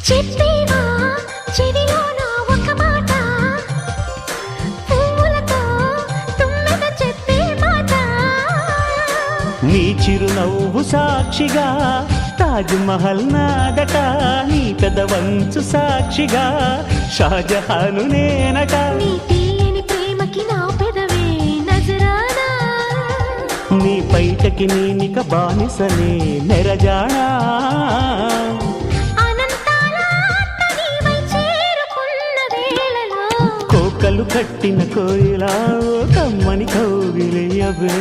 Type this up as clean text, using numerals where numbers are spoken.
చెప్పేవా చెవిలోన ఒక మాట, పువ్వులతో తుమ్మెద చెప్పే మాట. నీ చిరునవ్వు సాక్షిగా తాజ్ మహల్ నాదట, నీ పెదవంచు సాక్షిగా షాజహాను నేనట. నీ తీయని ప్రేమకి నా పెదవే నజరానా, నీ పైటకి నేనిక బానిసనే నెరజాడా. అనంతాల ఆత్మ నీవై చేరుకున్న వేళలో, కోకలు కట్టిన కోయిలా ఓ కమ్మని కౌగిలియవే.